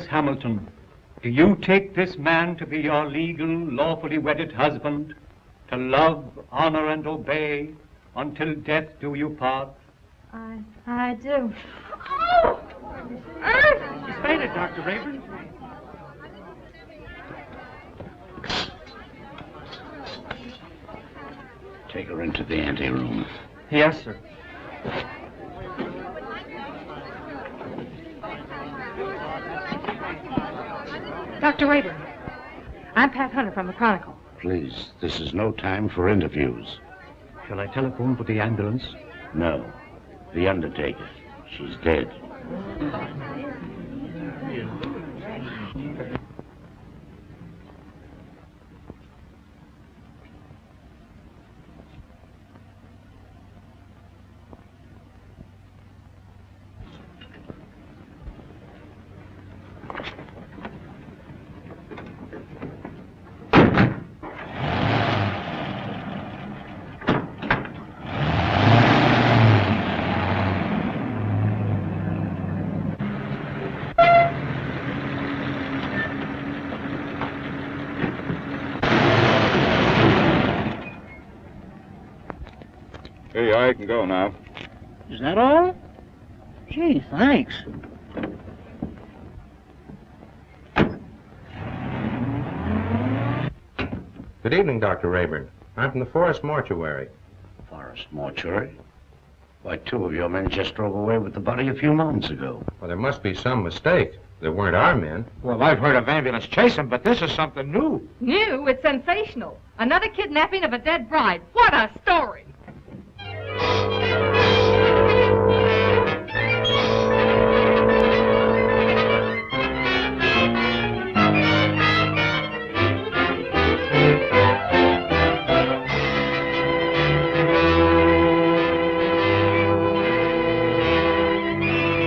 Miss Hamilton, do you take this man to be your legal, lawfully wedded husband, to love, honor, and obey, until death do you part? I do. She's fainted, Dr. Rayburn. Take her into the anteroom. Yes, sir. Dr. Rayburn, I'm Pat Hunter from the Chronicle. Please, this is no time for interviews. Shall I telephone for the ambulance? No. The undertaker. She's dead. Hey, I can go now. Is that all? Gee, thanks. Good evening, Dr. Rayburn. I'm from the Forest Mortuary. Forest Mortuary? Why, two of your men just drove away with the body a few moments ago. Well, there must be some mistake. They weren't our men. Well, I've heard of ambulance chasing, but this is something new. New? It's sensational. Another kidnapping of a dead bride. What a story!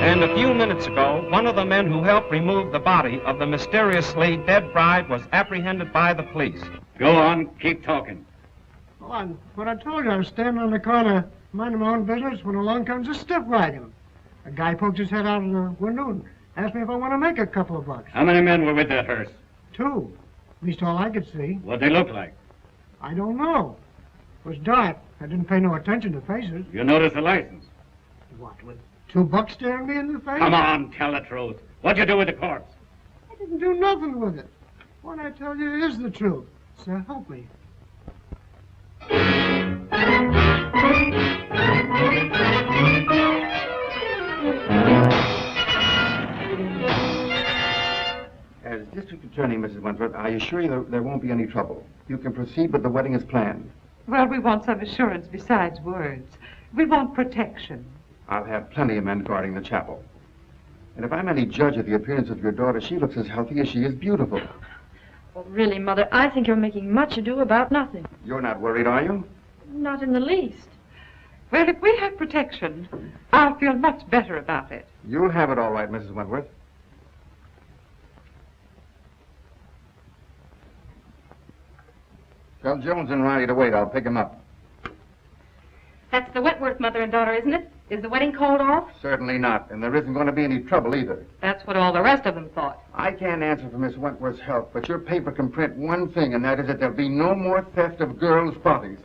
And a few minutes ago, one of the men who helped remove the body of the mysteriously dead bride was apprehended by the police. Go on, keep talking. Well, what I told you, I was standing on the corner, minding my own business, when along comes a stiff wagon. A guy poked his head out of the window and asked me if I want to make a couple of bucks. How many men were with that hearse? 2. At least all I could see. What'd they look like? I don't know. It was dark. I didn't pay no attention to faces. You noticed the license? What, with 2 bucks staring me in the face? Come on, tell the truth. What'd you do with the corpse? I didn't do nothing with it. What I tell you is the truth. So help me. As District Attorney, Mrs. Wentworth, I assure you there won't be any trouble. You can proceed with the wedding as planned. Well, we want some assurance besides words. We want protection. I'll have plenty of men guarding the chapel. And if I'm any judge of the appearance of your daughter, she looks as healthy as she is beautiful. Well, really, Mother, I think you're making much ado about nothing. You're not worried, are you? Not in the least. Well, if we have protection, I'll feel much better about it. You'll have it all right, Mrs. Wentworth. Tell Jones and Riley to wait. I'll pick him up. That's the Wentworth mother and daughter, isn't it? Is the wedding called off? Certainly not. And there isn't going to be any trouble either. That's what all the rest of them thought. I can't answer for Miss Wentworth's health, but your paper can print one thing, and that is that there'll be no more theft of girls' bodies.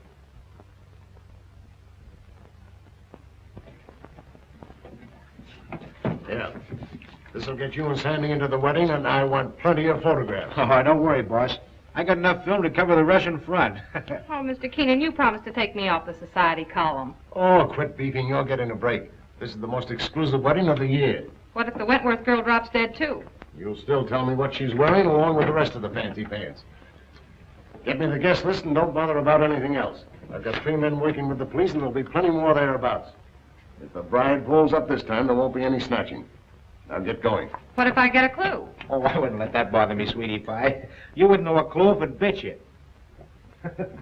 Yeah. This'll get you and Sandy into the wedding, and I want plenty of photographs. Oh, don't worry, boss. I got enough film to cover the Russian front. Oh, Mr. Keenan, you promised to take me off the society column. Oh, quit beefing. You're getting a break. This is the most exclusive wedding of the year. What if the Wentworth girl drops dead, too? You'll still tell me what she's wearing, along with the rest of the fancy pants. Get me the guest list and don't bother about anything else. I've got 3 men working with the police, and there'll be plenty more thereabouts. If the bride pulls up this time, there won't be any snatching. Now get going. What if I get a clue? Oh, I wouldn't let that bother me, sweetie pie. You wouldn't know a clue if it bit you.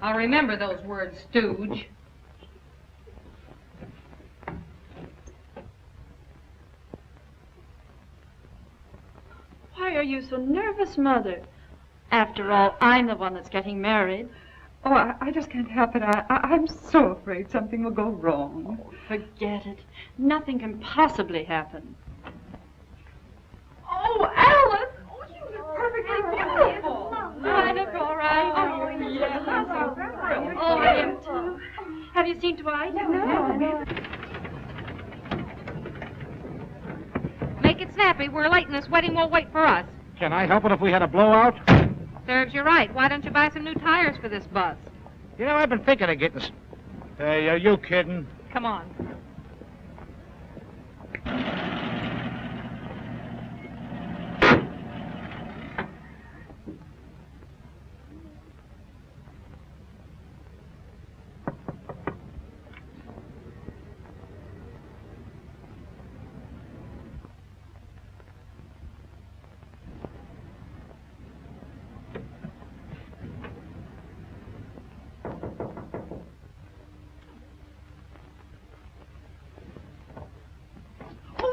I'll remember those words, stooge. Why are you so nervous, Mother? After all, I'm the one that's getting married. Oh, I just can't help it. I'm so afraid something will go wrong. Oh, forget it. Nothing can possibly happen. Oh, Alice! mean, Dwight? No. Make it snappy. We're late and this wedding won't wait for us. Can I help it if we had a blowout? Serves you right. Why don't you buy some new tires for this bus? You know, I've been thinking of getting... Hey, are you kidding? Come on.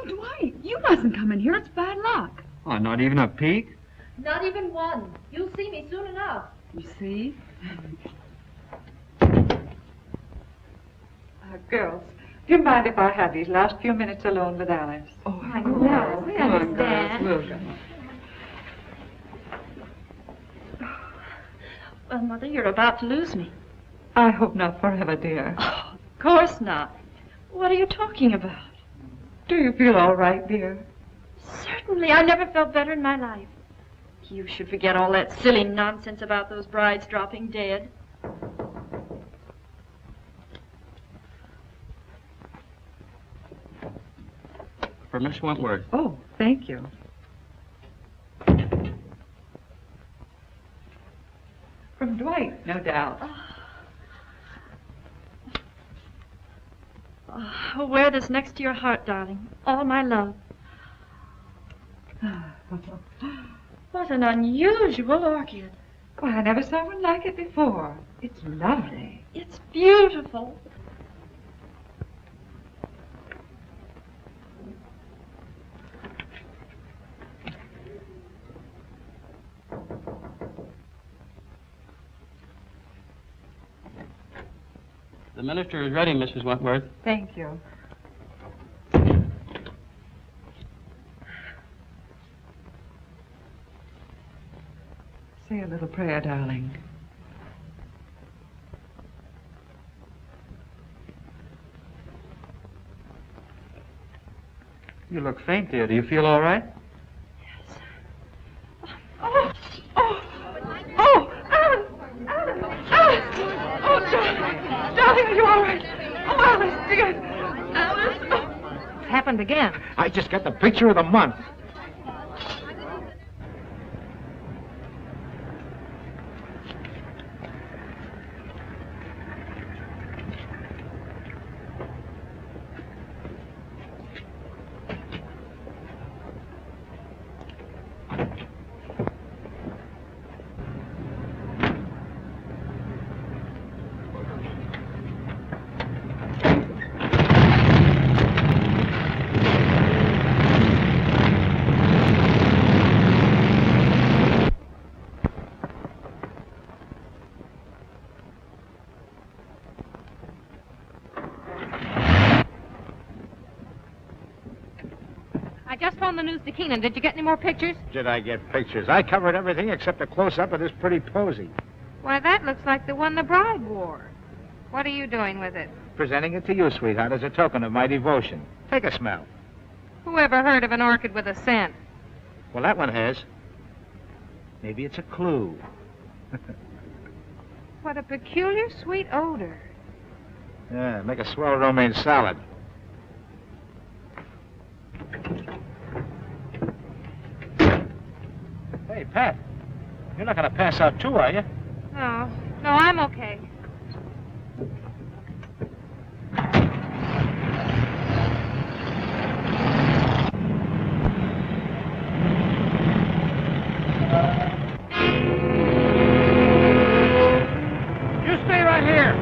Dwight, you mustn't come in here. It's bad luck. Oh, not even a peek? Not even one. You'll see me soon enough. You see? Girls, do you mind if I have these last few minutes alone with Alice? Oh, I know. We understand. We'll go. Well, Mother, you're about to lose me. I hope not forever, dear. Oh, of course not. What are you talking about? Do you feel all right, dear? Certainly. I never felt better in my life. You should forget all that silly nonsense about those brides dropping dead. For Miss Wentworth. Oh, thank you. From Dwight, no doubt. Oh, wear this next to your heart, darling. All my love. What an unusual orchid. Well, I never saw one like it before. It's lovely. It's beautiful. The minister is ready, Mrs. Wentworth. Thank you. Say a little prayer, darling. You look faint, dear. Do you feel all right? Oh, darling, are you all right? Oh, Alice, dear. Alice. Oh. It's happened again. I just got the picture of the month. I just phoned the news to Keenan. Did you get any more pictures? Did I get pictures? I covered everything except a close-up of this pretty posy. Why, that looks like the one the bride wore. What are you doing with it? Presenting it to you, sweetheart, as a token of my devotion. Take a smell. Who ever heard of an orchid with a scent? Well, that one has. Maybe it's a clue. What a peculiar sweet odor. Yeah, make a swell romaine salad. Hey, Pat, you're not going to pass out too, are you? No, I'm okay. You stay right here.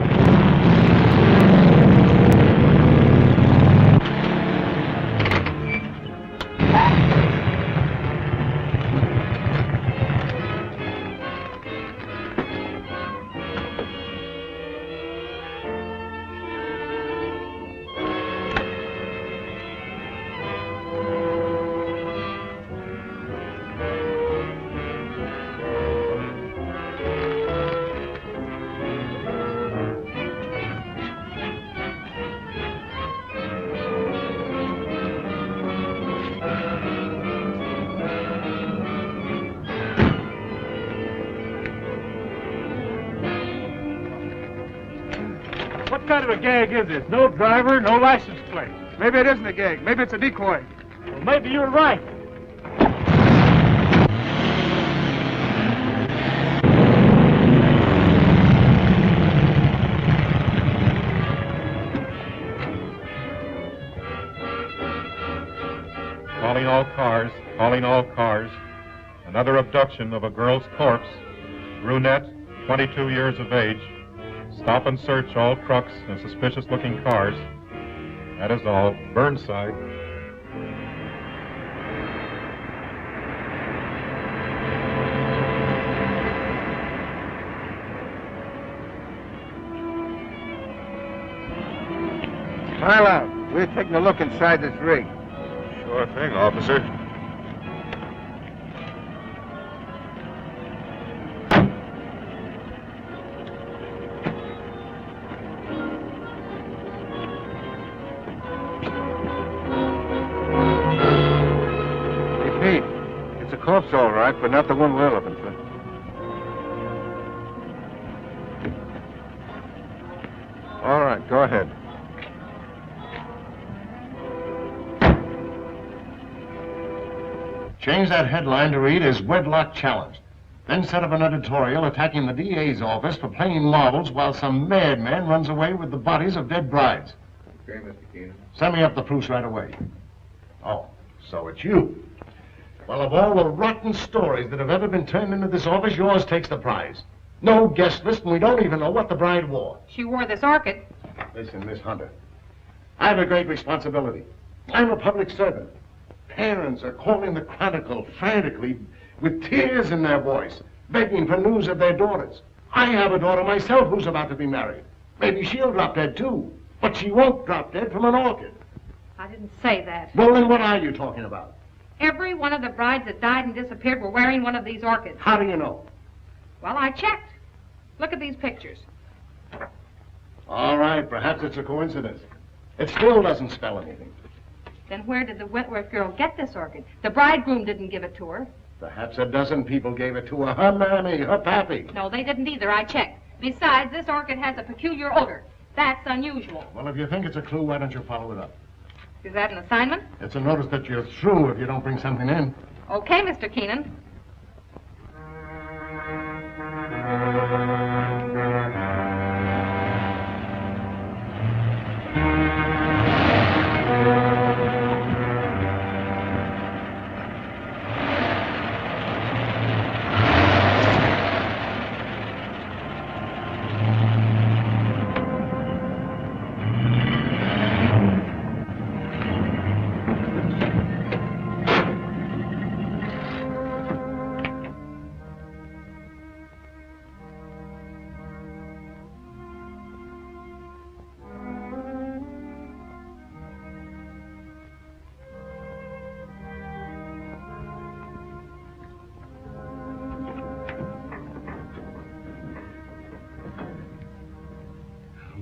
What kind of a gag is this? No driver, no license plate. Maybe it isn't a gag. Maybe it's a decoy. Well, maybe you're right. Calling all cars, calling all cars. Another abduction of a girl's corpse. Brunette, 22 years of age. Stop and search all trucks and suspicious-looking cars. That is all. Burnside. Pile out. We're taking a look inside this rig. Sure thing, officer. Hey, Pete. It's a corpse, all right, but not the one we're looking for. All right, go ahead. Change that headline to read as Wedlock Challenged. Then set up an editorial attacking the DA's office for playing marbles while some madman runs away with the bodies of dead brides. Okay, Mr. Keenan. Send me up the proofs right away. Oh, so it's you. Well, of all the rotten stories that have ever been turned into this office, yours takes the prize. No guest list, and we don't even know what the bride wore. She wore this orchid. Listen, Miss Hunter, I have a great responsibility. I'm a public servant. Parents are calling the Chronicle frantically with tears in their voice, begging for news of their daughters. I have a daughter myself who's about to be married. Maybe she'll drop dead, too. But she won't drop dead from an orchid. I didn't say that. Well, then what are you talking about? Every one of the brides that died and disappeared were wearing one of these orchids. How do you know? Well, I checked. Look at these pictures. All right, perhaps it's a coincidence. It still doesn't spell anything. Then where did the Wentworth girl get this orchid? The bridegroom didn't give it to her. Perhaps a dozen people gave it to her. Her mammy, her pappy. No, they didn't either. I checked. Besides, this orchid has a peculiar odor. That's unusual. Well, if you think it's a clue, why don't you follow it up? Is that an assignment? It's a notice that you're through if you don't bring something in. Okay, Mr. Keenan.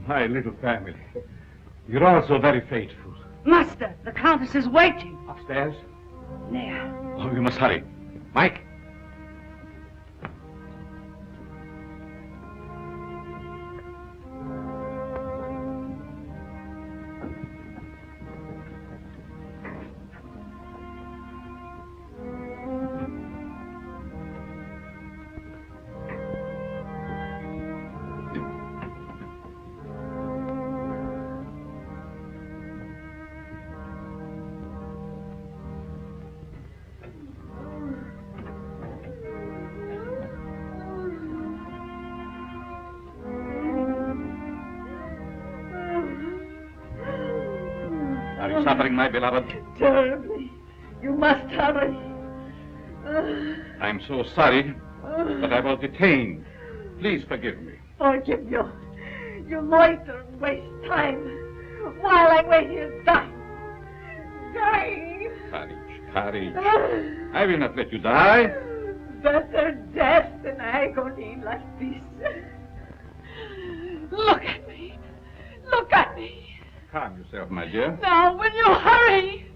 My little family. You're all so very faithful. Master, the Countess is waiting. Upstairs? There. Oh, we must hurry. Mike? Are you suffering, my beloved? Terribly. You must hurry. I'm so sorry, but I was detained. Please forgive me. Forgive you. You loiter and waste time while I wait here dying. Dying. Courage. I will not let you die. Better death than agony like this. Look at me. Look at me. Calm yourself, my dear. Now, will you hurry?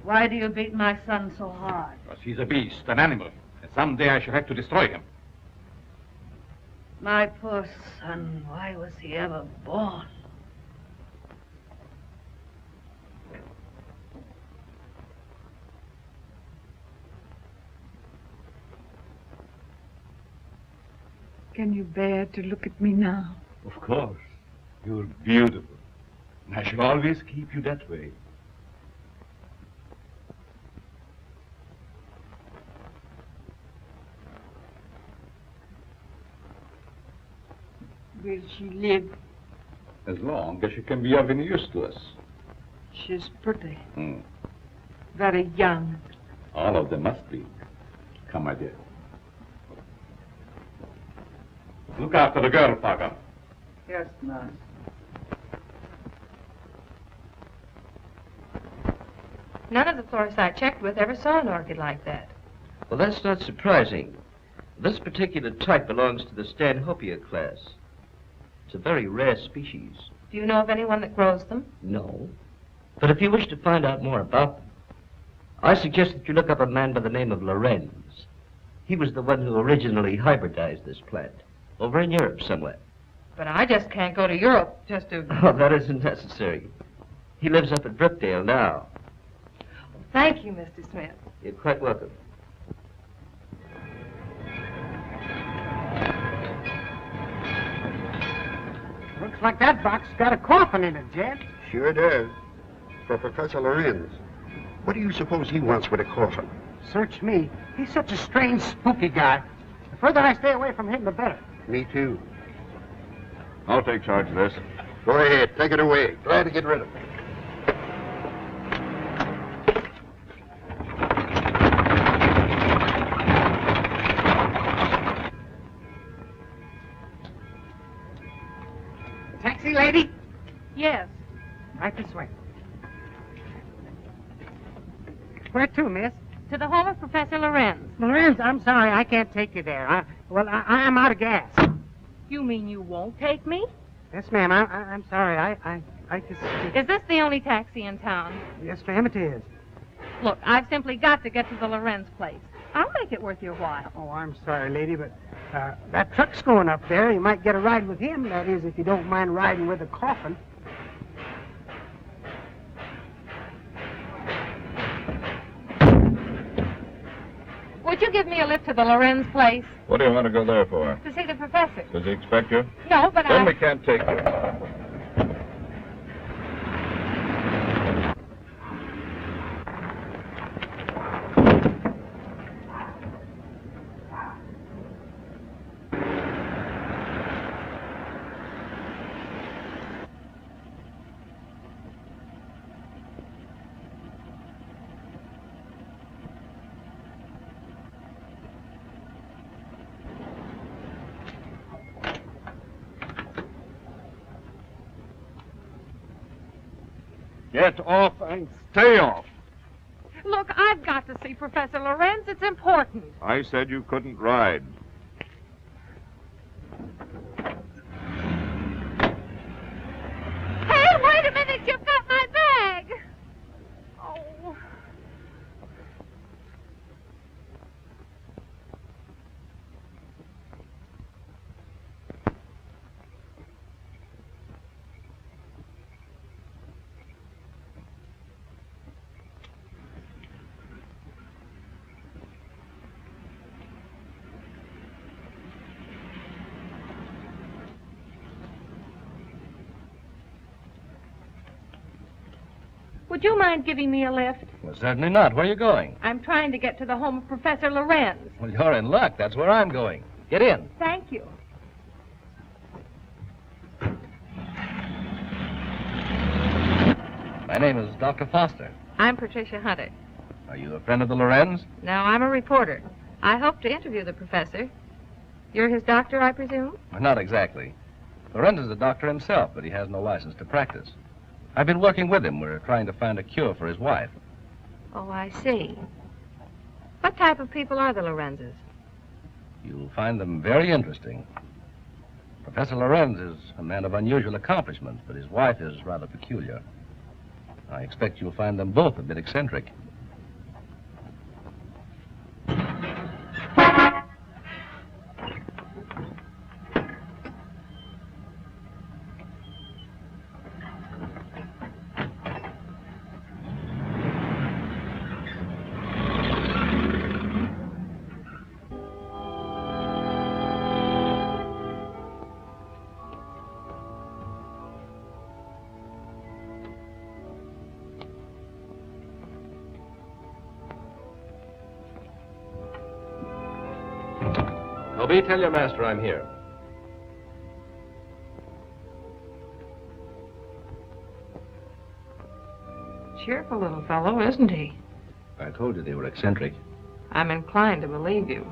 Why do you beat my son so hard? Because he's a beast, an animal, and someday I shall have to destroy him. My poor son, why was he ever born? Can you bear to look at me now? Of course. You're beautiful. And I shall always keep you that way. Will she live? As long as she can be of any use to us. She's pretty. Very young. All of them must be. Come, my dear. Look after the girl, Parker. Yes, nurse. None of the florists I checked with ever saw an orchid like that. Well, that's not surprising. This particular type belongs to the Stanhopea class. It's a very rare species. Do you know of anyone that grows them? No. But if you wish to find out more about them, I suggest that you look up a man by the name of Lorenz. He was the one who originally hybridized this plant, over in Europe somewhere. But I just can't go to Europe just to... Oh, that isn't necessary. He lives up at Brookdale now. Thank you, Mr. Smith. You're quite welcome. Looks like that box got a coffin in it, Jed. Sure does. For Professor Lorenz. What do you suppose he wants with a coffin? Search me. He's such a strange, spooky guy. The further I stay away from him, the better. Me too. I'll take charge of this. Go ahead, take it away. Glad to get rid of it. Taxi, lady? Yes. Right this way. Where to, miss? To the home of Professor Lorenz. Lorenz, I'm sorry, I can't take you there. I'm out of gas. You mean you won't take me? Yes, ma'am. I'm sorry. I just... Is this the only taxi in town? Yes, ma'am, it is. Look, I've simply got to get to the Lorenz place. I'll make it worth your while. Oh, I'm sorry, lady, but that truck's going up there. You might get a ride with him. That is, if you don't mind riding with a coffin. Would you give me a lift to the Lorenz place? What do you want to go there for? To see the professor. Does he expect you? No, but Then we can't take you. Get off and stay off. Look, I've got to see Professor Lorenz. It's important. I said you couldn't ride. Hey, wait a minute. You've got my bag. Oh. Would you mind giving me a lift? Well, certainly not. Where are you going? I'm trying to get to the home of Professor Lorenz. Well, you're in luck. That's where I'm going. Get in. Thank you. My name is Dr. Foster. I'm Patricia Hunter. Are you a friend of the Lorenz? No, I'm a reporter. I hope to interview the professor. You're his doctor, I presume? Well, not exactly. Lorenz is a doctor himself, but he has no license to practice. I've been working with him. We're trying to find a cure for his wife. Oh, I see. What type of people are the Lorenzes? You'll find them very interesting. Professor Lorenz is a man of unusual accomplishments, but his wife is rather peculiar. I expect you'll find them both a bit eccentric. Toby, tell your master I'm here. Cheerful little fellow, isn't he? I told you they were eccentric. I'm inclined to believe you.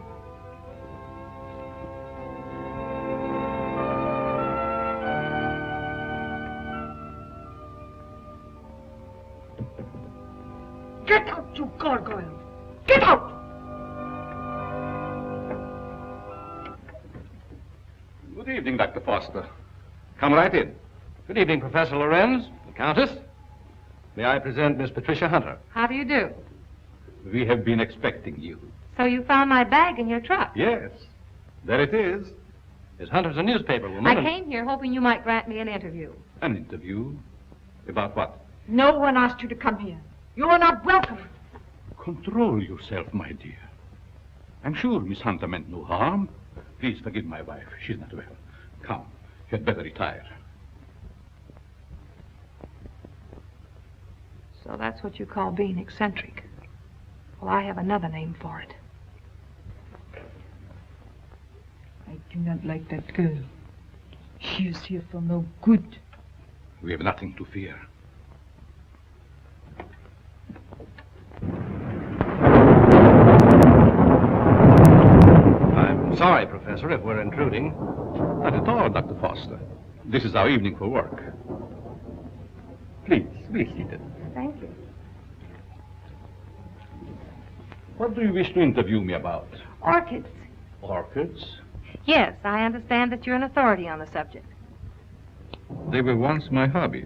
Get out, you gargoyle! Get out! Good evening, Dr. Foster. Come right in. Good evening, Professor Lorenz, the Countess. May I present Miss Patricia Hunter? How do you do? We have been expecting you. So you found my bag in your truck? Yes. There it is. Miss Hunter's a newspaper woman. I came here hoping you might grant me an interview. An interview? About what? No one asked you to come here. You are not welcome. Control yourself, my dear. I'm sure Miss Hunter meant no harm. Please forgive my wife. She's not well. Come, you had better retire. So that's what you call being eccentric. Well, I have another name for it. I do not like that girl. She is here for no good. We have nothing to fear. I'm sorry, Professor, if we're intruding. Not at all, Dr. Foster. This is our evening for work. Please, be seated. Thank you. What do you wish to interview me about? Orchids. Orchids? Yes, I understand that you're an authority on the subject. They were once my hobby,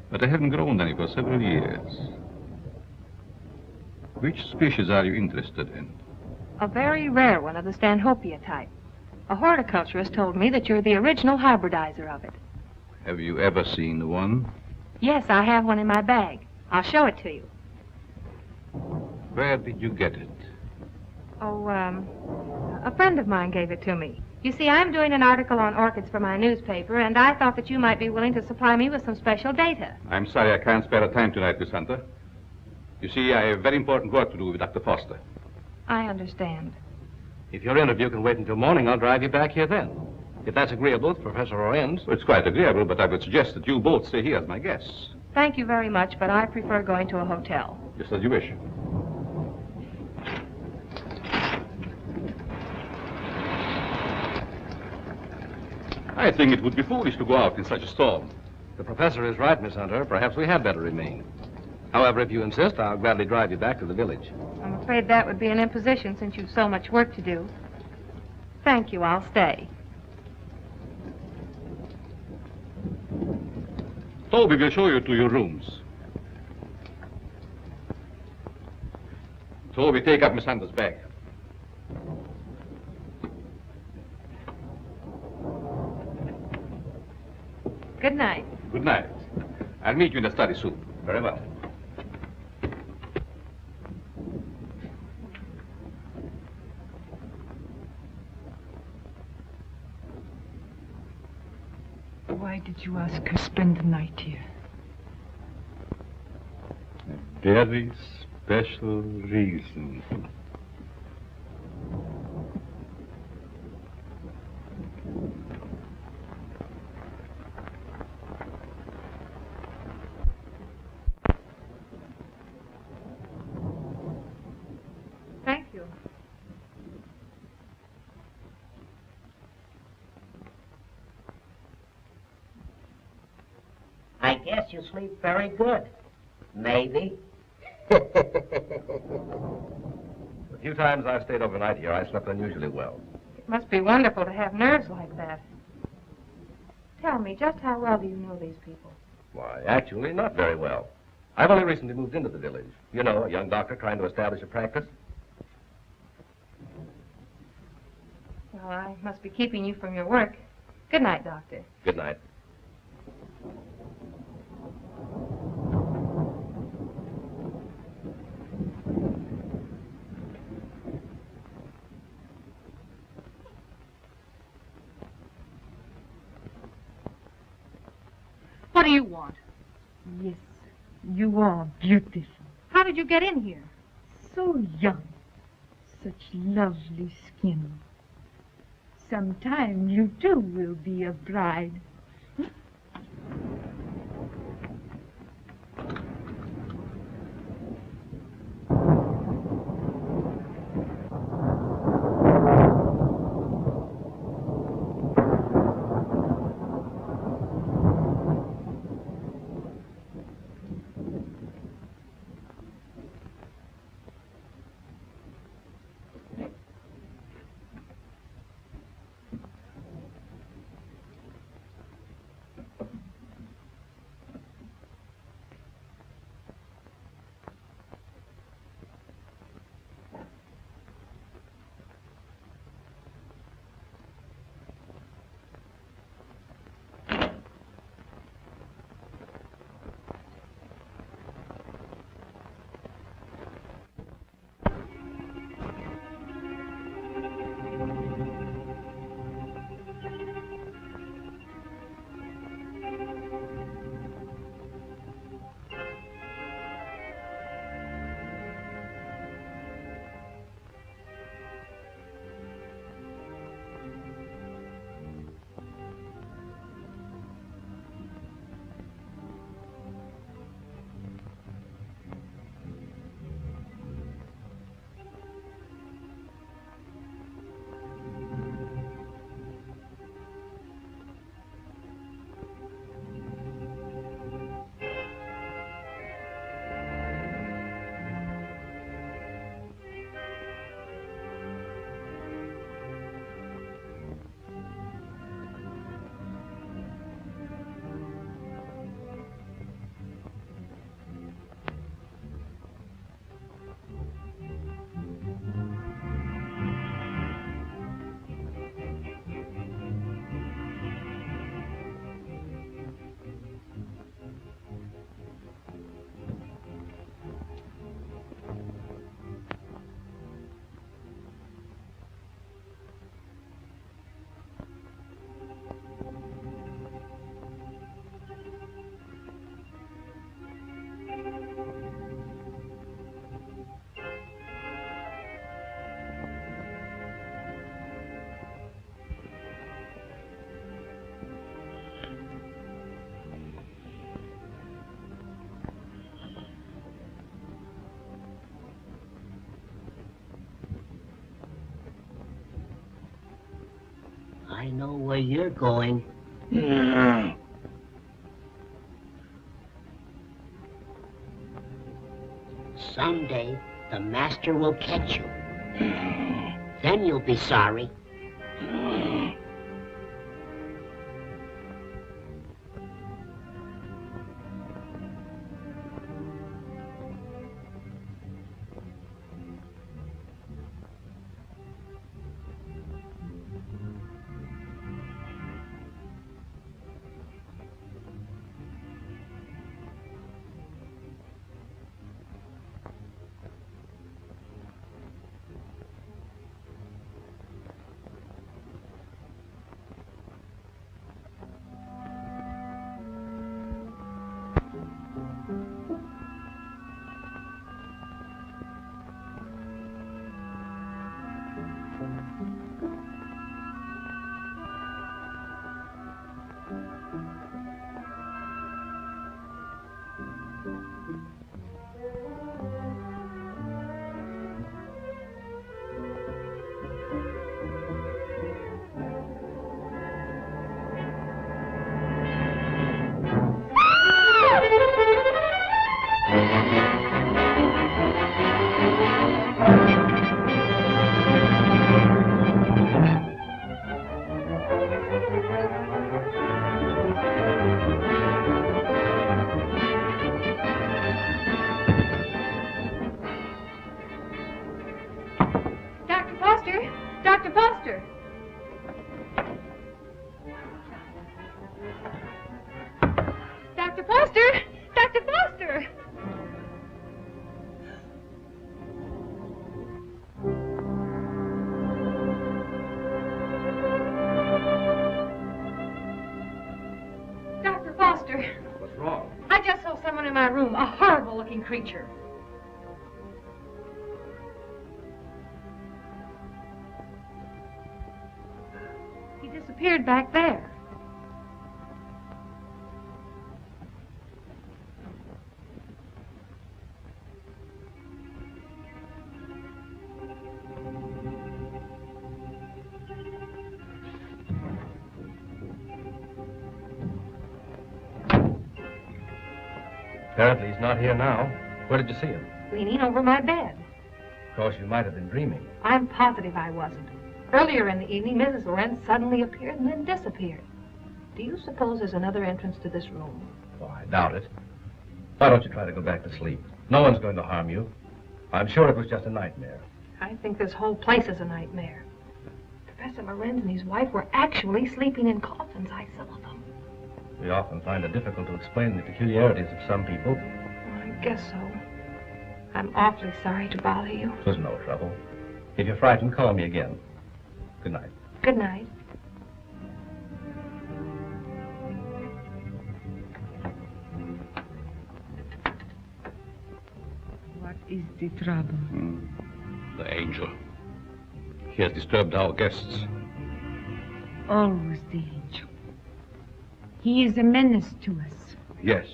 but I haven't grown any for several years. Which species are you interested in? A very rare one of the Stanhopea type. A horticulturist told me that you're the original hybridizer of it. Have you ever seen one? Yes, I have one in my bag. I'll show it to you. Where did you get it? Oh, a friend of mine gave it to me. You see, I'm doing an article on orchids for my newspaper, and I thought that you might be willing to supply me with some special data. I'm sorry I can't spare a time tonight, Miss Hunter. You see, I have very important work to do with Dr. Foster. I understand. If your interview can wait until morning, I'll drive you back here then. If that's agreeable with Professor Lorenz. Well, it's quite agreeable, but I would suggest that you both stay here as my guests. Thank you very much, but I prefer going to a hotel. Just as you wish. I think it would be foolish to go out in such a storm. The professor is right, Miss Hunter. Perhaps we had better remain. However, if you insist, I'll gladly drive you back to the village. I'm afraid that would be an imposition since you've so much work to do. Thank you, I'll stay. Toby will show you to your rooms. Toby, take up Miss Hunter's bag. Good night. Good night. I'll meet you in the study soon. Very well. Why did you ask her to spend the night here? A very special reason. lets you sleep very good. Maybe. The few times I've stayed overnight here, I slept unusually well. It must be wonderful to have nerves like that. Tell me, just how well do you know these people? Why, actually, not very well. I've only recently moved into the village. You know, a young doctor trying to establish a practice. Well, I must be keeping you from your work. Good night, Doctor. Good night. What do you want? Yes, you are beautiful. How did you get in here? So young. Such lovely skin. Sometime you too will be a bride. I know where you're going. Someday, the master will catch you. Then you'll be sorry. Foster! Dr. Foster! Dr. Foster! Dr. Foster! Dr. Foster! What's wrong? I just saw someone in my room, a horrible-looking creature. He disappeared back there. Apparently he's not here now. Where did you see him? Leaning over my bed. Of course, you might have been dreaming. I'm positive I wasn't. Earlier in the evening, Mrs. Lorenz suddenly appeared and then disappeared. Do you suppose there's another entrance to this room? Oh, I doubt it. Why don't you try to go back to sleep? No one's going to harm you. I'm sure it was just a nightmare. I think this whole place is a nightmare. Professor Lorenz and his wife were actually sleeping in coffins, I saw them. We often find it difficult to explain the peculiarities of some people. I guess so. I'm awfully sorry to bother you. It was no trouble. If you're frightened, call me again. Good night. Good night. What is the trouble? The angel. He has disturbed our guests. Always the angel. He is a menace to us. Yes.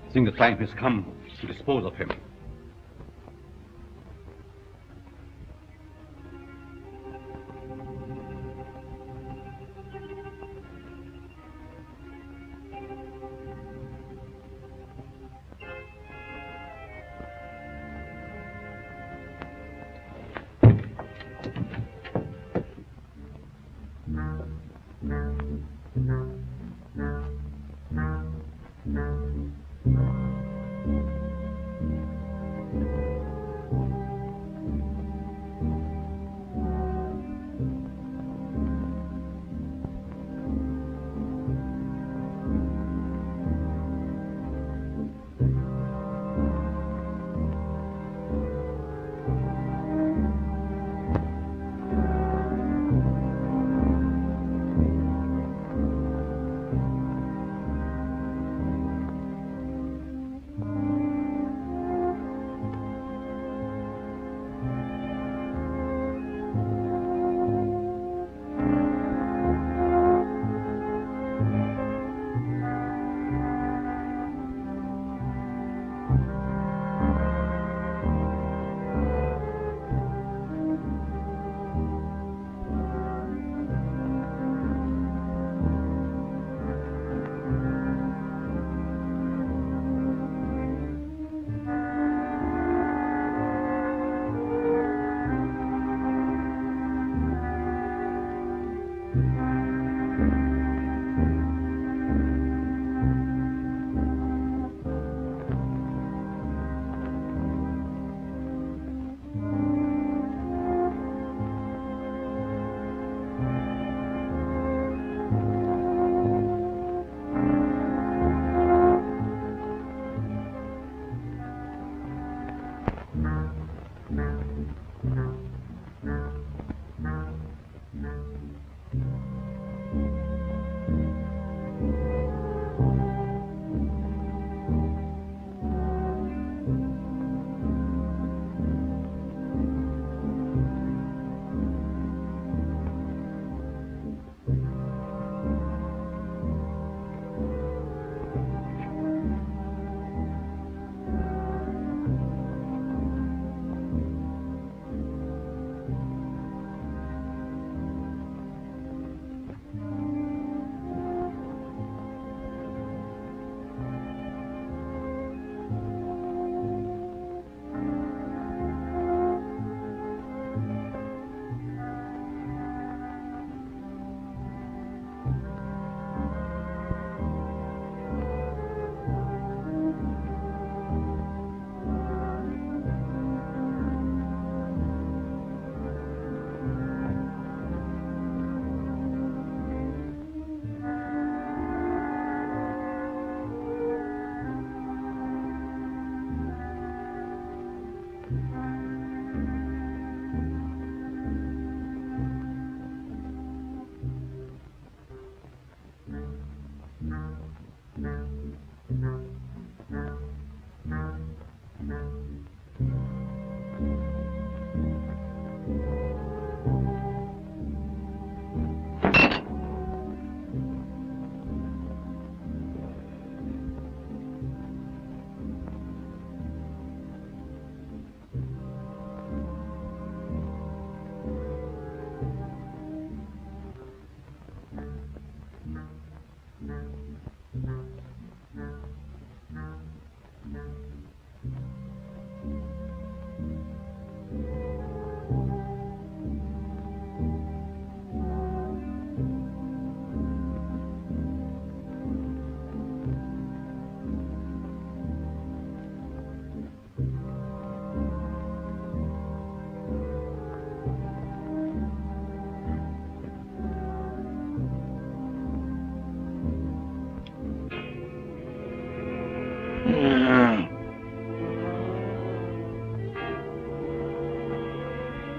I think the time has come to dispose of him.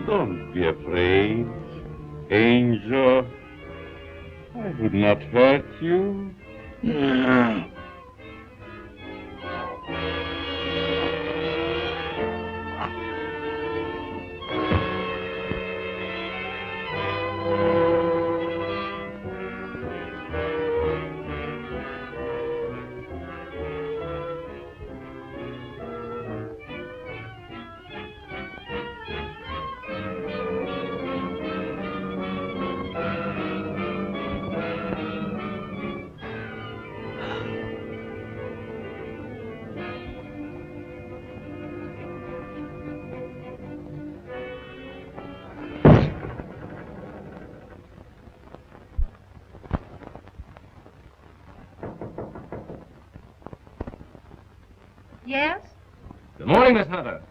Don't be afraid, Angel. I would not hurt you. Yes? Good morning, Miss Hunter.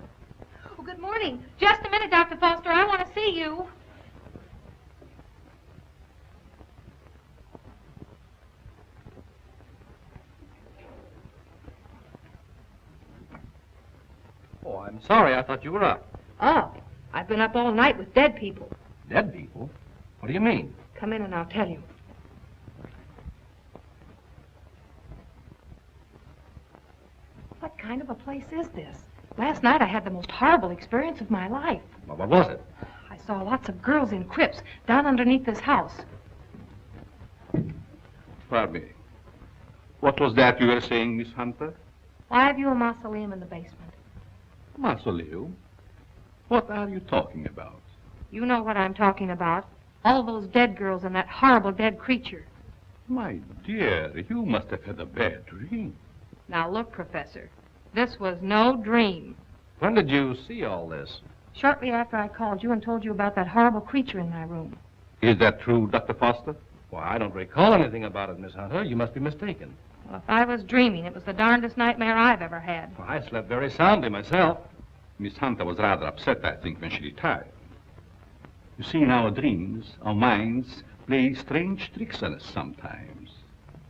Oh, good morning. Just a minute, Dr. Foster. I want to see you. Oh, I'm sorry. I thought you were up. Oh, I've been up all night with dead people. Dead people? What do you mean? Come in and I'll tell you. What kind of a place is this? Last night I had the most horrible experience of my life. Well, what was it? I saw lots of girls in crypts down underneath this house. Pardon me. What was that you were saying, Miss Hunter? Why have you a mausoleum in the basement? Mausoleum? What are you talking about? You know what I'm talking about. All those dead girls and that horrible dead creature. My dear, you must have had a bad dream. Now look, Professor, this was no dream. When did you see all this? Shortly after I called you and told you about that horrible creature in my room. Is that true, Dr. Foster? Why, I don't recall anything about it, Miss Hunter. You must be mistaken. Well, if I was dreaming, it was the darndest nightmare I've ever had. Well, I slept very soundly myself. Miss Hunter was rather upset, I think, when she retired. You see, in our dreams, our minds play strange tricks on us sometimes.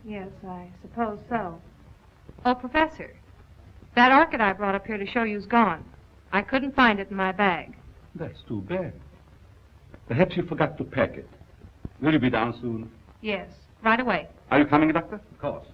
Yes, I suppose so. Oh, Professor, that orchid I brought up here to show you's gone. I couldn't find it in my bag. That's too bad. Perhaps you forgot to pack it. Will you be down soon? Yes, right away. Are you coming, Doctor? Of course.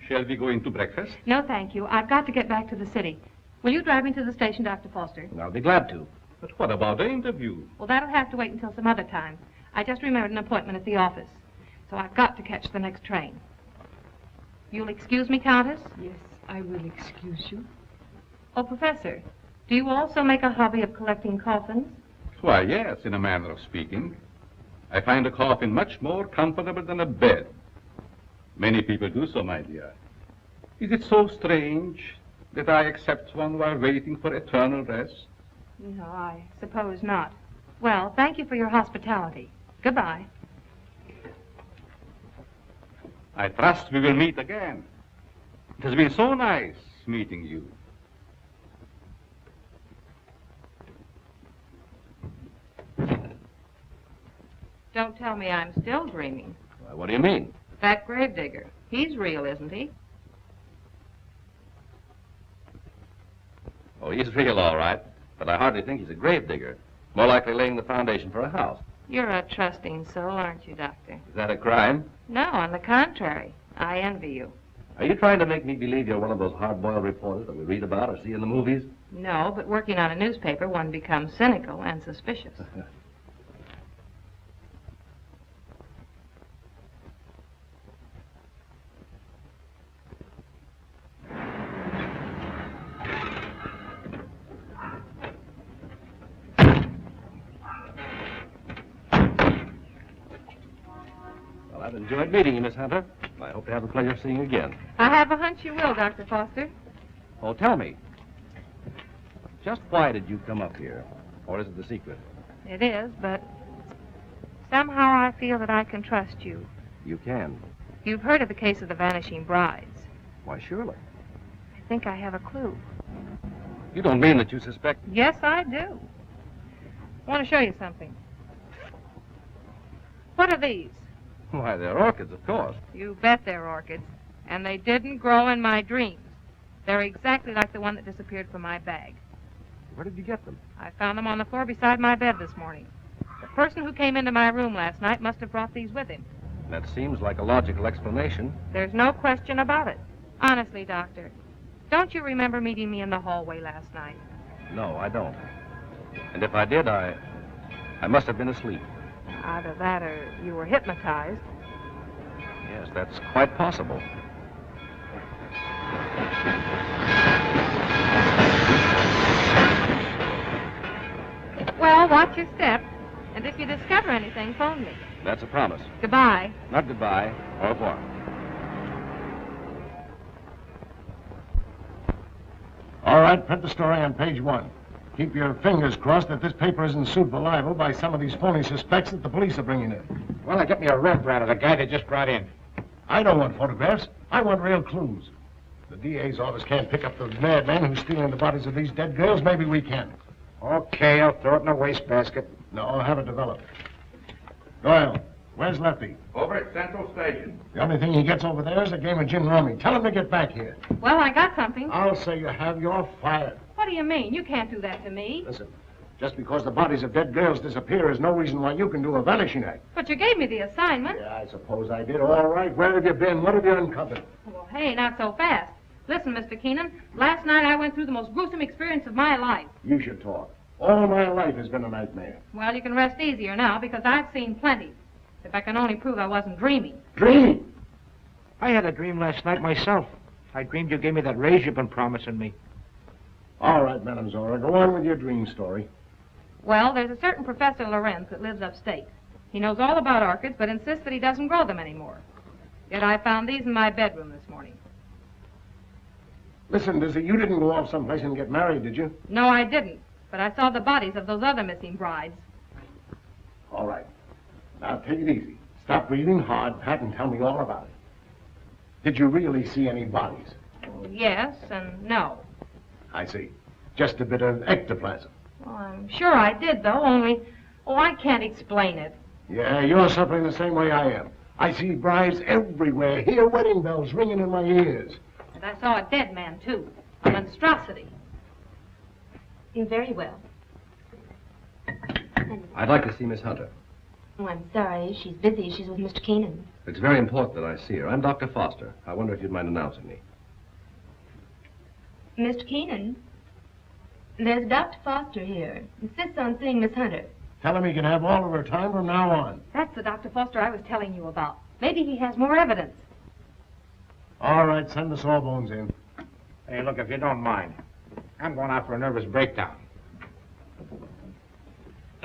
Shall we go into breakfast? No, thank you. I've got to get back to the city. Will you drive me to the station, Dr. Foster? I'll be glad to. But what about the interview? Well, that'll have to wait until some other time. I just remembered an appointment at the office. So I've got to catch the next train. You'll excuse me, Countess? Yes, I will excuse you. Oh, Professor, do you also make a hobby of collecting coffins? Why, yes, in a manner of speaking. I find a coffin much more comfortable than a bed. Many people do so, my dear. Is it so strange that I accept one while waiting for eternal rest? No, I suppose not. Well, thank you for your hospitality. Goodbye. I trust we will meet again. It has been so nice meeting you. Don't tell me I'm still dreaming. Why, what do you mean? That gravedigger. He's real, isn't he? Oh, he's real, all right. But I hardly think he's a gravedigger. More likely laying the foundation for a house. You're a trusting soul, aren't you, Doctor? Is that a crime? No, on the contrary. I envy you. Are you trying to make me believe you're one of those hard-boiled reporters that we read about or see in the movies? No, but working on a newspaper, one becomes cynical and suspicious. Well, I've enjoyed meeting you, Miss Hunter. I hope to have the pleasure of seeing you again. I have a hunch you will, Dr. Foster. Oh, tell me. Just why did you come up here? Or is it the secret? It is, but somehow I feel that I can trust you. You can. You've heard of the case of the vanishing brides. Why, surely. I think I have a clue. You don't mean that you suspect... Yes, I do. I want to show you something. What are these? Why, they're orchids, of course. You bet they're orchids. And they didn't grow in my dreams. They're exactly like the one that disappeared from my bag. Where did you get them? I found them on the floor beside my bed this morning. The person who came into my room last night must have brought these with him. That seems like a logical explanation. There's no question about it. Honestly, Doctor, don't you remember meeting me in the hallway last night? No, I don't. And if I did, I must have been asleep. Either that or you were hypnotized. Yes, that's quite possible. Well, watch your step. And if you discover anything, phone me. That's a promise. Goodbye. Not goodbye. Au revoir. All right, print the story on page 1. Keep your fingers crossed that this paper isn't sued for libel by some of these phony suspects that the police are bringing in. Well, I get me a Rembrandt of the guy they just brought in. I don't want photographs. I want real clues. The DA's office can't pick up the madman who's stealing the bodies of these dead girls. Maybe we can. Okay, I'll throw it in a wastebasket. No, I'll have it developed. Doyle, where's Lefty? Over at Central Station. The only thing he gets over there is a game of gin rummy. Tell him to get back here. Well, I got something. I'll say you have. You're fired. What do you mean? You can't do that to me. Listen, just because the bodies of dead girls disappear is no reason why you can do a vanishing act. But you gave me the assignment. Yeah, I suppose I did. All right, where have you been? What have you uncovered? Well, hey, not so fast. Listen, Mr. Keenan, last night I went through the most gruesome experience of my life. You should talk. All my life has been a nightmare. Well, you can rest easier now because I've seen plenty. If I can only prove I wasn't dreaming. Dreaming? I had a dream last night myself. I dreamed you gave me that raise you've been promising me. All right, Madame Zora, go on with your dream story. Well, there's a certain Professor Lorenz that lives upstate. He knows all about orchids, but insists that he doesn't grow them anymore. Yet I found these in my bedroom this morning. Listen, Dizzy, you didn't go off someplace and get married, did you? No, I didn't. But I saw the bodies of those other missing brides. All right. Now, take it easy. Stop breathing hard, Pat, and tell me all about it. Did you really see any bodies? Yes and no. I see. Just a bit of ectoplasm. Well, I'm sure I did, though, only... Oh, I can't explain it. Yeah, you're suffering the same way I am. I see brides everywhere, hear wedding bells ringing in my ears. And I saw a dead man, too. A monstrosity. Very well. I'd like to see Miss Hunter. Oh, I'm sorry. She's busy. She's with Mr. Keenan. It's very important that I see her. I'm Dr. Foster. I wonder if you'd mind announcing me. Mr. Keenan, there's Dr. Foster here. Insists on seeing Miss Hunter. Tell him he can have all of her time from now on. That's the Dr. Foster I was telling you about. Maybe he has more evidence. All right, send the sawbones in. Hey, look, if you don't mind, I'm going out for a nervous breakdown.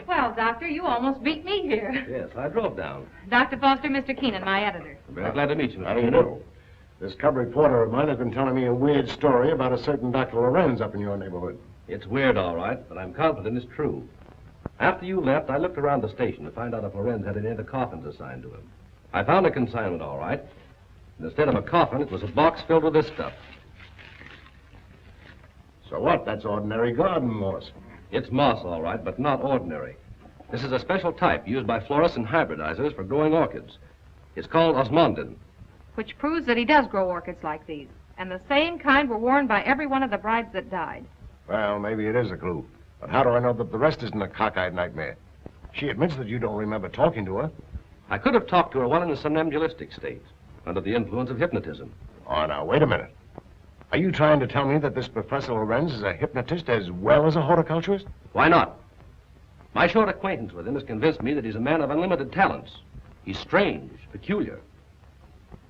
Well, Doctor, you almost beat me here. Yes, I drove down. Dr. Foster, Mr. Keenan, my editor. I'm very glad to meet you, Mr. How do you do? This cub reporter of mine has been telling me a weird story about a certain Dr. Lorenz up in your neighborhood. It's weird, all right, but I'm confident it's true. After you left, I looked around the station to find out if Lorenz had any of the coffins assigned to him. I found a consignment, all right. And instead of a coffin, it was a box filled with this stuff. So what? That's ordinary garden moss. It's moss, all right, but not ordinary. This is a special type used by florists and hybridizers for growing orchids. It's called osmondin. Which proves that he does grow orchids like these. And the same kind were worn by every one of the brides that died. Well, maybe it is a clue. But how do I know that the rest isn't a cockeyed nightmare? She admits that you don't remember talking to her. I could have talked to her while in a somnambulistic state, under the influence of hypnotism. Oh, now, wait a minute. Are you trying to tell me that this Professor Lorenz is a hypnotist as well as a horticulturist? Why not? My short acquaintance with him has convinced me that he's a man of unlimited talents. He's strange, peculiar.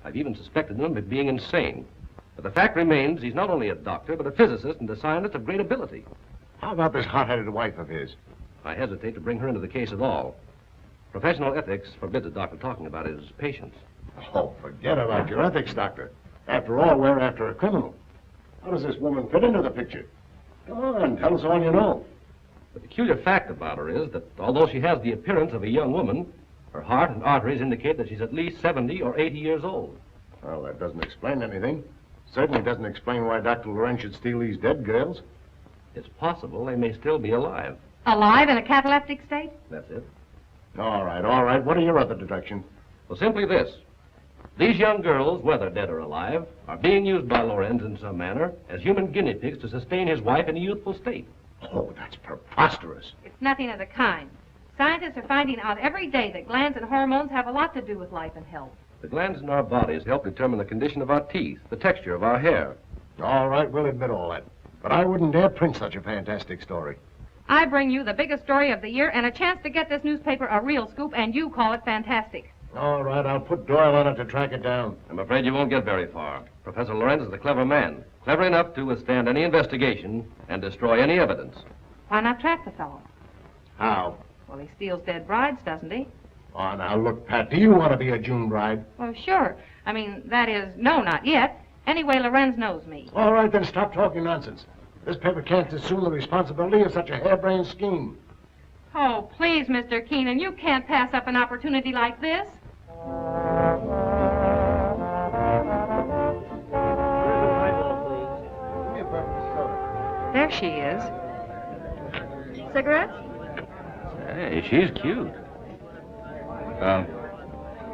I've even suspected him of being insane. But the fact remains he's not only a doctor, but a physicist and a scientist of great ability. How about this hot-headed wife of his? I hesitate to bring her into the case at all. Professional ethics forbids a doctor talking about his patients. Oh, forget about your ethics, Doctor. After all, we're after a criminal. How does this woman fit into the picture? Come on, tell us all you know. The peculiar fact about her is that although she has the appearance of a young woman, her heart and arteries indicate that she's at least 70 or 80 years old. Well, that doesn't explain anything. Certainly doesn't explain why Dr. Lorenz should steal these dead girls. It's possible they may still be alive. Alive in a cataleptic state? That's it. All right. What are your other deductions? Well, simply this. These young girls, whether dead or alive, are being used by Lorenz in some manner as human guinea pigs to sustain his wife in a youthful state. Oh, that's preposterous. It's nothing of the kind. Scientists are finding out every day that glands and hormones have a lot to do with life and health. The glands in our bodies help determine the condition of our teeth, the texture of our hair. All right, we'll admit all that. But I wouldn't dare print such a fantastic story. I bring you the biggest story of the year and a chance to get this newspaper a real scoop, and you call it fantastic. All right, I'll put Doyle on it to track it down. I'm afraid you won't get very far. Professor Lorenz is a clever man, clever enough to withstand any investigation and destroy any evidence. Why not track the fellow? How? Well, he steals dead brides, doesn't he? Oh, now look, Pat, do you want to be a June bride? Well, sure. I mean, that is, no, not yet. Anyway, Lorenz knows me. All right, then stop talking nonsense. This paper can't assume the responsibility of such a harebrained scheme. Oh, please, Mr. Keenan, you can't pass up an opportunity like this. There she is. Cigarettes? Hey, she's cute.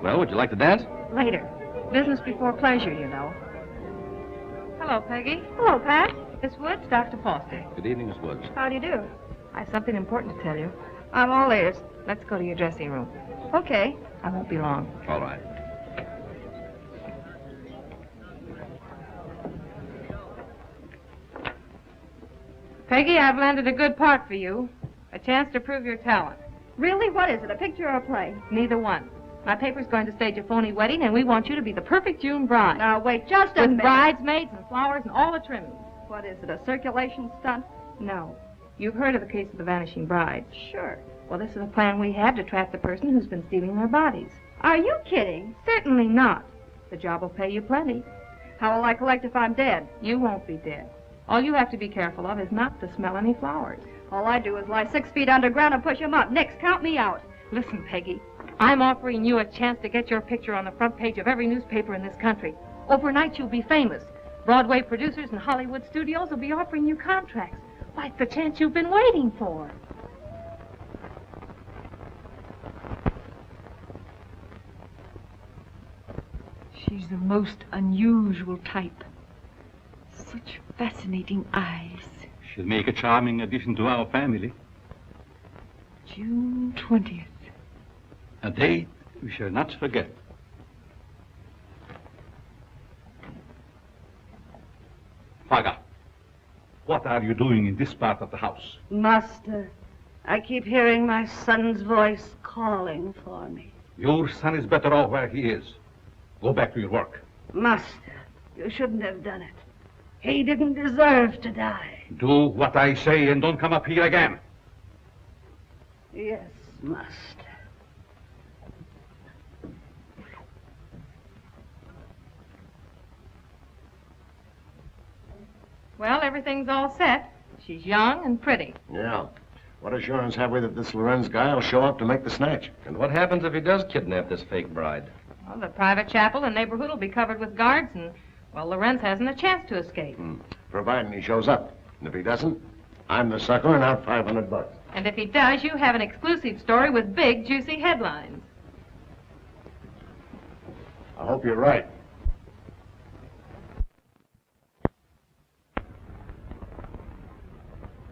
Well, would you like to dance? Later. Business before pleasure, you know. Hello, Peggy. Hello, Pat. Miss Woods, Dr. Foster. Good evening, Miss Woods. How do you do? I have something important to tell you. I'm all ears. Let's go to your dressing room. Okay. I won't be long. All right. Peggy, I've landed a good part for you. A chance to prove your talent. Really? What is it, a picture or a play? Neither one. My paper's going to stage a phony wedding, and we want you to be the perfect June bride. Now, wait just a minute. With bridesmaids and flowers and all the trimmings. What is it, a circulation stunt? No. You've heard of the case of the vanishing bride. Sure. Well, this is a plan we have to trap the person who's been stealing their bodies. Are you kidding? Certainly not. The job will pay you plenty. How will I collect if I'm dead? You won't be dead. All you have to be careful of is not to smell any flowers. All I do is lie 6 feet underground and push them up. Nix, count me out. Listen, Peggy. I'm offering you a chance to get your picture on the front page of every newspaper in this country. Overnight, you'll be famous. Broadway producers and Hollywood studios will be offering you contracts. Why, it's the chance you've been waiting for. She's the most unusual type. Such fascinating eyes. She'll make a charming addition to our family. June 20th. A date we shall not forget. Faga, what are you doing in this part of the house? Master, I keep hearing my son's voice calling for me. Your son is better off where he is. Go back to your work. Master, you shouldn't have done it. He didn't deserve to die. Do what I say and don't come up here again. Yes, master. Well, everything's all set. She's young and pretty. Yeah. What assurance have we that this Lorenz guy will show up to make the snatch? And what happens if he does kidnap this fake bride? Well, the private chapel and neighborhood will be covered with guards, and, well, Lorenz hasn't a chance to escape. Providing he shows up. And if he doesn't, I'm the sucker and out $500. And if he does, you have an exclusive story with big, juicy headlines. I hope you're right.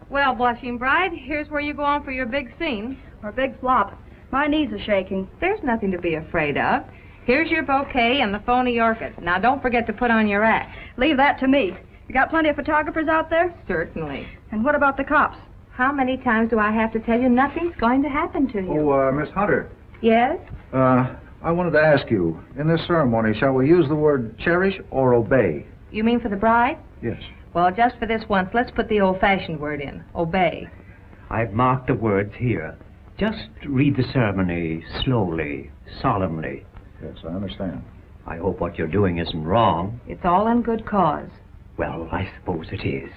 Well, blushing bride, here's where you go on for your big scene. Or big flop. My knees are shaking. There's nothing to be afraid of. Here's your bouquet and the phony orchid. Now, don't forget to put on your act. Leave that to me. You got plenty of photographers out there? Certainly. And what about the cops? How many times do I have to tell you nothing's going to happen to you? Oh, Miss Hunter. Yes? I wanted to ask you, in this ceremony, shall we use the word cherish or obey? You mean for the bride? Yes. Well, just for this once, let's put the old-fashioned word in. Obey. I've marked the words here. Just read the ceremony slowly, solemnly. Yes, I understand. I hope what you're doing isn't wrong. It's all in good cause. Well, I suppose it is.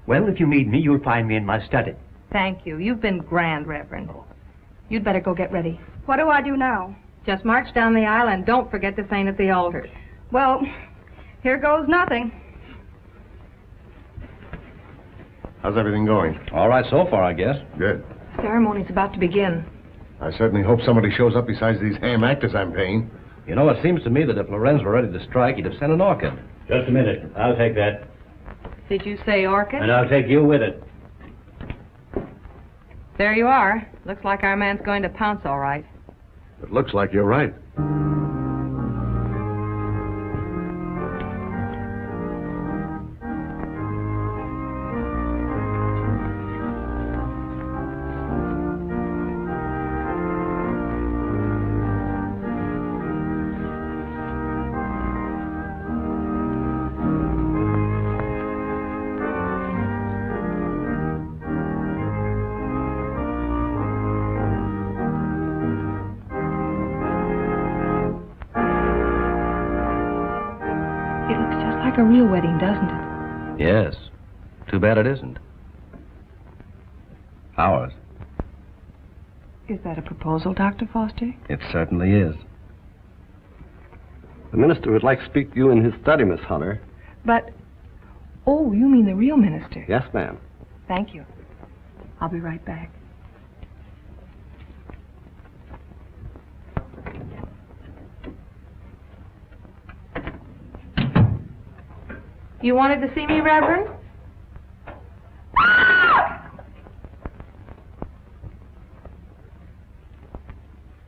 Well, if you need me, you'll find me in my study. Thank you. You've been grand, Reverend. You'd better go get ready. What do I do now? Just march down the aisle and don't forget to faint at the altar. Well, here goes nothing. How's everything going? All right so far, I guess. Good. Ceremony's about to begin. I certainly hope somebody shows up besides these ham actors I'm paying. You know, it seems to me that if Lorenz were ready to strike, he'd have sent an orchid. Just a minute. I'll take that. Did you say orchid? And I'll take you with it. There you are. Looks like our man's going to pounce all right. It looks like you're right. Like a real wedding, doesn't it? Yes. Too bad it isn't. Ours. Is that a proposal, Dr. Foster? It certainly is. The minister would like to speak to you in his study, Miss Hunter. But, oh, you mean the real minister? Yes, ma'am. Thank you. I'll be right back. You wanted to see me, Reverend?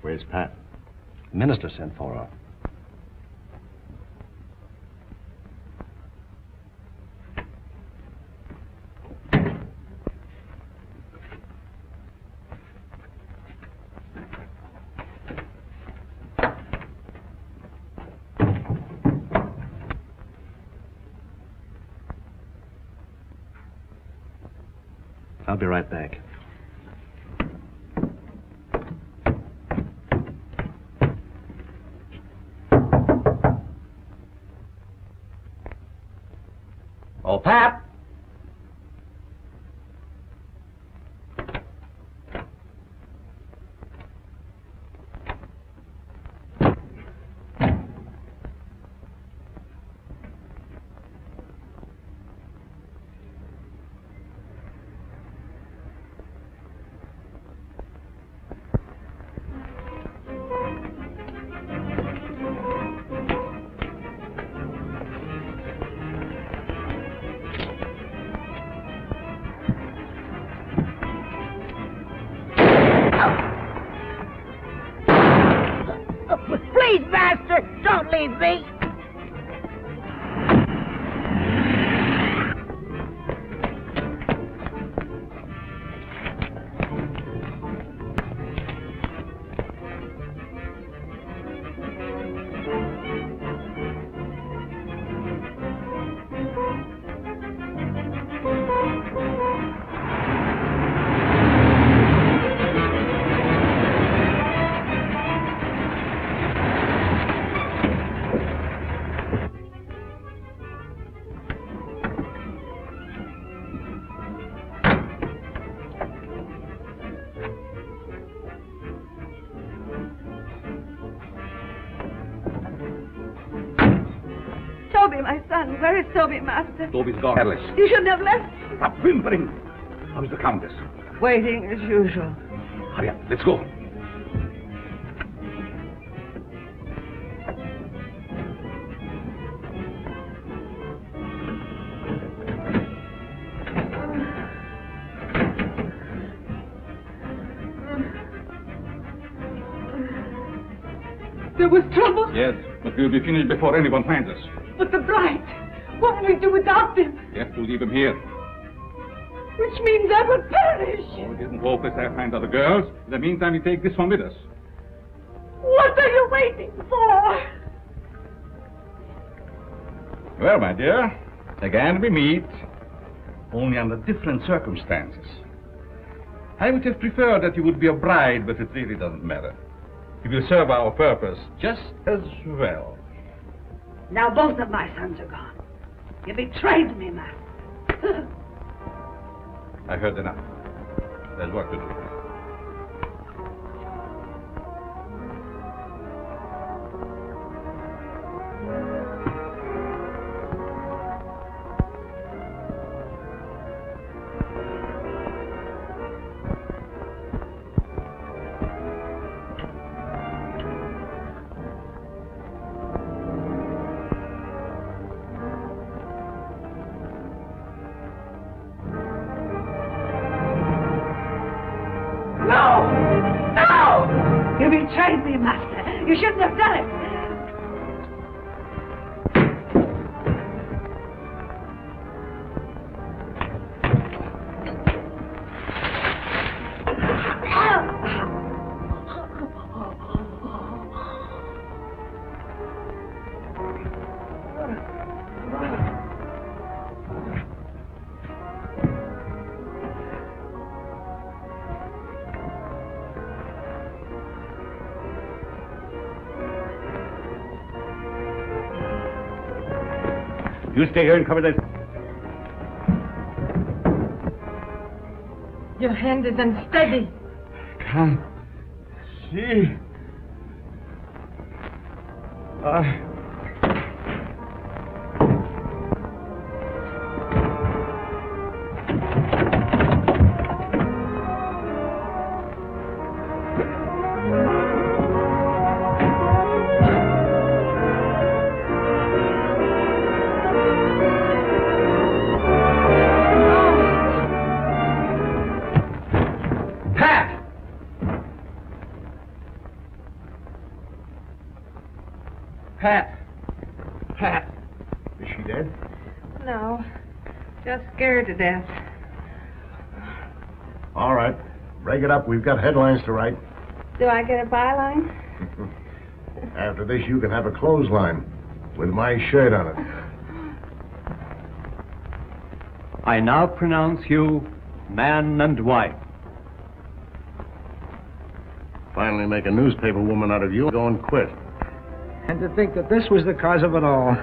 Where's Pat? The minister sent for her. I'll be right back. Oh, Pat! Please, master, don't leave me. Toby, my son. Where is Toby, master? Toby's gone. Alice. You shouldn't have left. Stop whimpering. How's the Countess? Waiting as usual. Hurry up. Let's go. There was trouble? Yes, but we'll be finished before anyone finds us. But the bride, what will we do without them? We have to leave him here. Which means I will perish. Oh, it isn't hopeless. I'll find other girls. In the meantime, we take this one with us. What are you waiting for? Well, my dear, again we meet, only under different circumstances. I would have preferred that you would be a bride, but it really doesn't matter. He will serve our purpose just as well. Now both of my sons are gone. You betrayed me, Master. I heard enough. There's work to do. You betrayed me, Master. You shouldn't have done it. You stay here and cover this. Your hand is unsteady. Can't see. Pat. Is she dead? No, just scared to death. All right. Break it up. We've got headlines to write. Do I get a byline? After this, you can have a clothesline with my shirt on it. I now pronounce you man and wife. Finally make a newspaper woman out of you. Go and quit. And to think that this was the cause of it all.